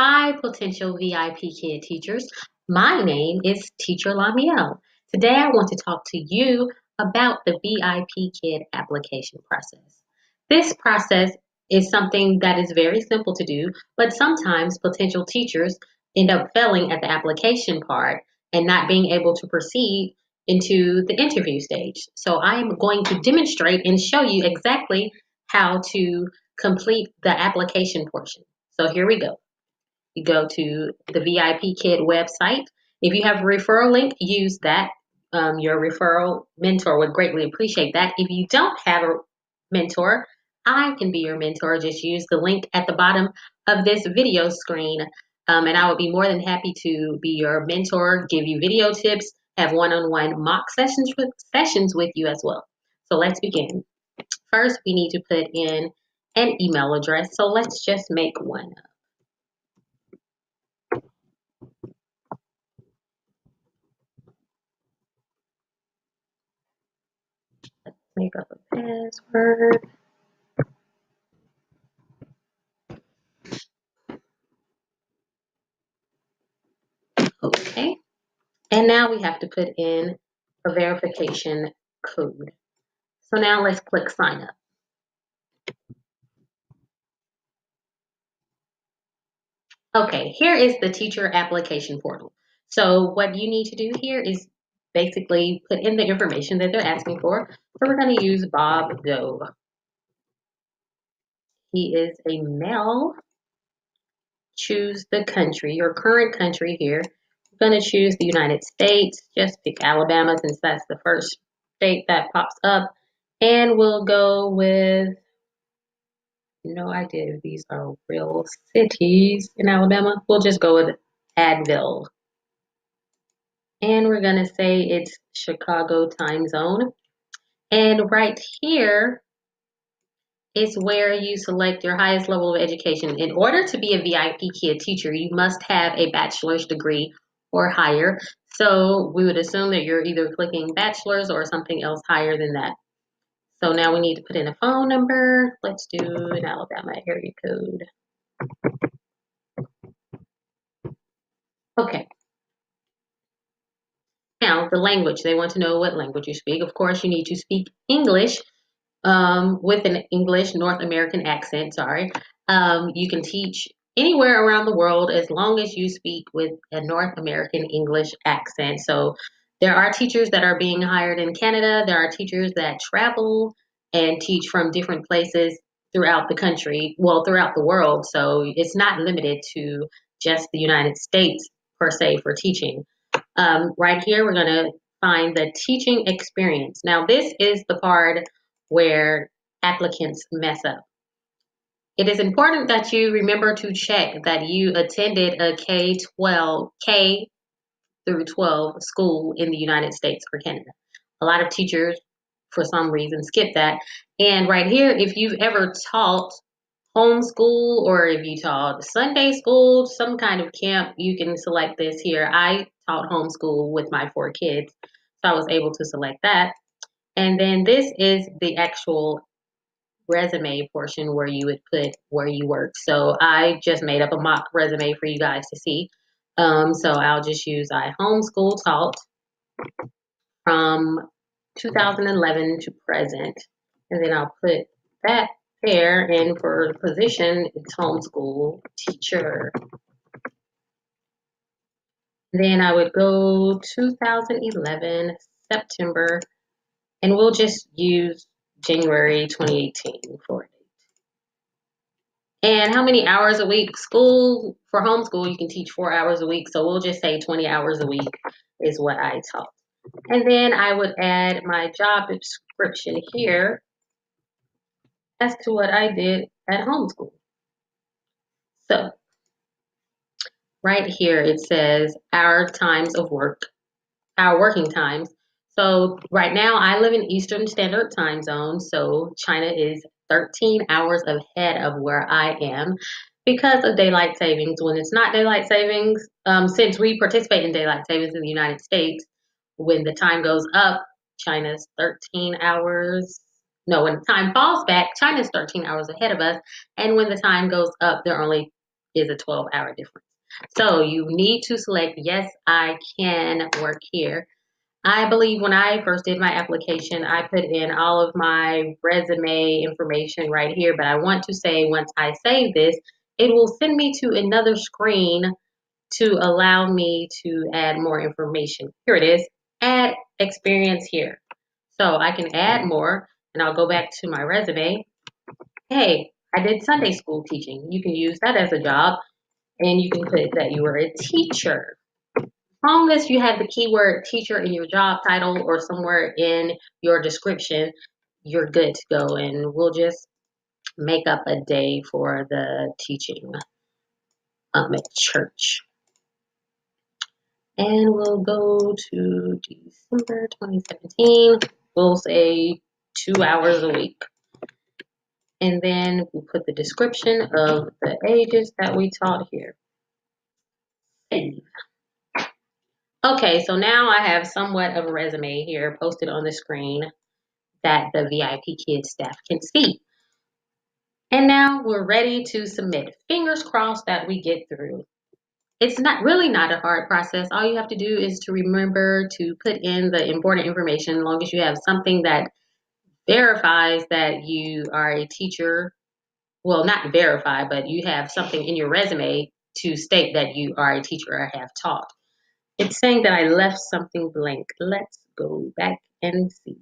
Hi, potential VIP kid teachers. My name is Teacher Lamiel. Today I want to talk to you about the VIP kid application process. This process is something that is very simple to do, but sometimes potential teachers end up failing at the application part and not being able to proceed into the interview stage. So I am going to demonstrate and show you exactly how to complete the application portion. So here we go. You go to the VIP Kid website. If you have a referral link, use that. Your referral mentor would greatly appreciate that. If you don't have a mentor, I can be your mentor. Just use the link at the bottom of this video screen, and I would be more than happy to be your mentor, give you video tips, have one-on-one mock sessions with you as well. So let's begin. First, we need to put in an email address. So let's just make one. Make up a password. Okay. And now we have to put in a verification code. So now let's click sign up. Okay, here is the teacher application portal. So what you need to do here is basically put in the information that they're asking for. So we're going to use Bob Doe. He is a male. Choose the country, your current country here. I'm going to choose the United States. Just pick Alabama since that's the first state that pops up. And we'll go with, no idea if these are real cities in Alabama. We'll just go with Adville. And we're going to say it's Chicago time zone. And right here is where you select your highest level of education. In order to be a VIP kid teacher, you must have a bachelor's degree or higher. So we would assume that you're either clicking bachelor's or something else higher than that. So now we need to put in a phone number. Let's do an Alabama area code. Okay. Now, the language. They want to know what language you speak. Of course, you need to speak English with an English North American accent, sorry. You can teach anywhere around the world as long as you speak with a North American English accent. So there are teachers that are being hired in Canada. There are teachers that travel and teach from different places throughout the country, well, throughout the world. So it's not limited to just the United States per se for teaching. Right here, we're going to find the teaching experience. Now, this is the part where applicants mess up. It is important that you remember to check that you attended a K through 12 school in the United States or Canada. A lot of teachers, for some reason, skip that. And right here, if you've ever taught homeschool or if you taught Sunday school, some kind of camp, you can select this here. I taught homeschool with my 4 kids, so I was able to select that. And then this is the actual resume portion where you would put where you work. So I just made up a mock resume for you guys to see. So I'll just use I homeschool taught from 2011 to present. And then I'll put that there, and for the position, it's homeschool teacher. Then I would go 2011, September, and we'll just use January 2018 for it. And how many hours a week? School, for homeschool, you can teach 4 hours a week. So we'll just say 20 hours a week is what I taught. And then I would add my job description here as to what I did at homeschool. So right here it says our times of work, our working times. So right now I live in Eastern Standard Time Zone, so China is 13 hours ahead of where I am because of daylight savings. When it's not daylight savings, since we participate in daylight savings in the United States, when the time goes up, China's 13 hours. No, when the time falls back, China's 13 hours ahead of us, and when the time goes up, they're only is a 12-hour difference. So you need to select, yes, I can work here. I believe when I first did my application, I put in all of my resume information right here, but I want to say once I save this, it will send me to another screen to allow me to add more information. Here it is, add experience here. So I can add more, and I'll go back to my resume. Hey, I did Sunday school teaching. You can use that as a job, and you can put that you were a teacher. As long as you have the keyword teacher in your job title or somewhere in your description, you're good to go. And we'll just make up a day for the teaching at church. And we'll go to December 2017. We'll say 2 hours a week. And then we'll put the description of the ages that we taught here. Save. Okay, so now I have somewhat of a resume here posted on the screen that the VIPKID staff can see. And now we're ready to submit. Fingers crossed that we get through. It's not a hard process. All you have to do is to remember to put in the important information, as long as you have something that verifies that you are a teacher. Well, not verify, but you have something in your resume to state that you are a teacher or have taught. It's saying that I left something blank. Let's go back and see.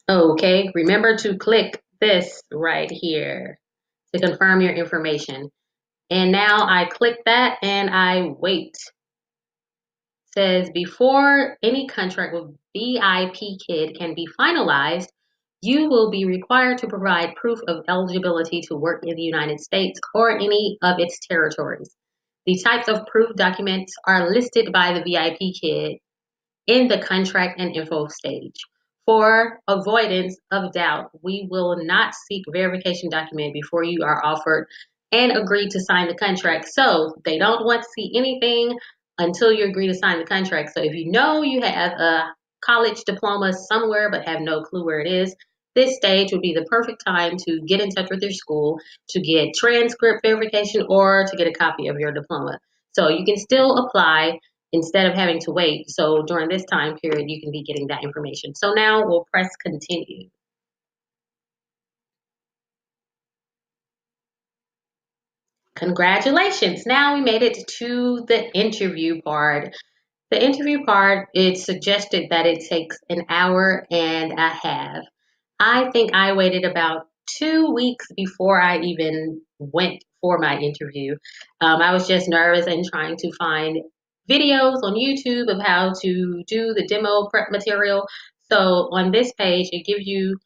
Okay, remember to click this right here to confirm your information. And now I click that and I wait. It says before any contract with VIPKID can be finalized, you will be required to provide proof of eligibility to work in the United States or any of its territories. The types of proof documents are listed by the VIPKID in the contract and info stage. For avoidance of doubt, we will not seek verification document before you are offered and agree to sign the contract. So they don't want to see anything until you agree to sign the contract. So if you know you have a college diploma somewhere but have no clue where it is, this stage would be the perfect time to get in touch with your school to get transcript verification or to get a copy of your diploma. So you can still apply instead of having to wait. So during this time period, you can be getting that information. So now we'll press continue. Congratulations. Now we made it to the interview part. The interview part, it's suggested that it takes an hour and a half. I think I waited about 2 weeks before I even went for my interview. I was just nervous and trying to find videos on YouTube of how to do the demo prep material. So on this page, it gives you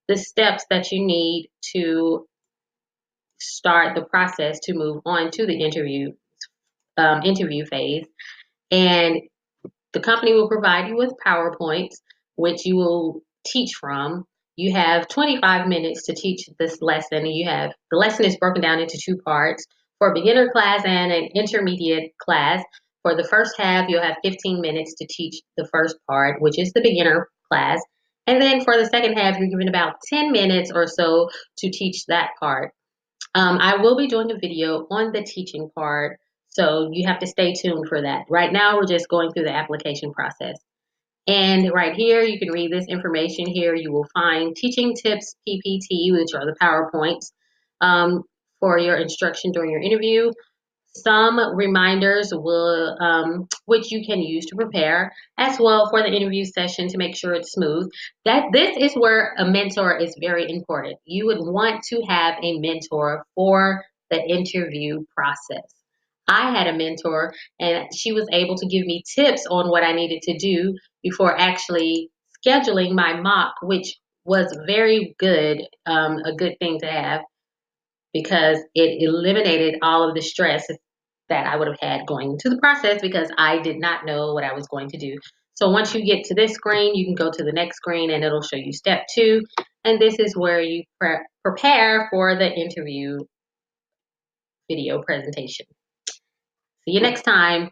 the steps that you need to start the process to move on to the interview phase. And the company will provide you with PowerPoints, which you will teach from. You have 25 minutes to teach this lesson. The lesson is broken down into 2 parts for a beginner class and an intermediate class. For the first half, you'll have 15 minutes to teach the first part, which is the beginner class. And then for the second half, you're given about 10 minutes or so to teach that part. I will be doing a video on the teaching part, so you have to stay tuned for that. Right now, we're just going through the application process. And right here, you can read this information here. You will find teaching tips, PPT, which are the PowerPoints, for your instruction during your interview. Some reminders which you can use to prepare as well for the interview session to make sure it's smooth. This is where a mentor is very important. You would want to have a mentor for the interview process. I had a mentor and she was able to give me tips on what I needed to do before actually scheduling my mock, which was very good, a good thing to have because it eliminated all of the stress that I would have had going into the process because I did not know what I was going to do. So once you get to this screen, you can go to the next screen and it'll show you step 2. And this is where you prepare for the interview video presentation. See you next time.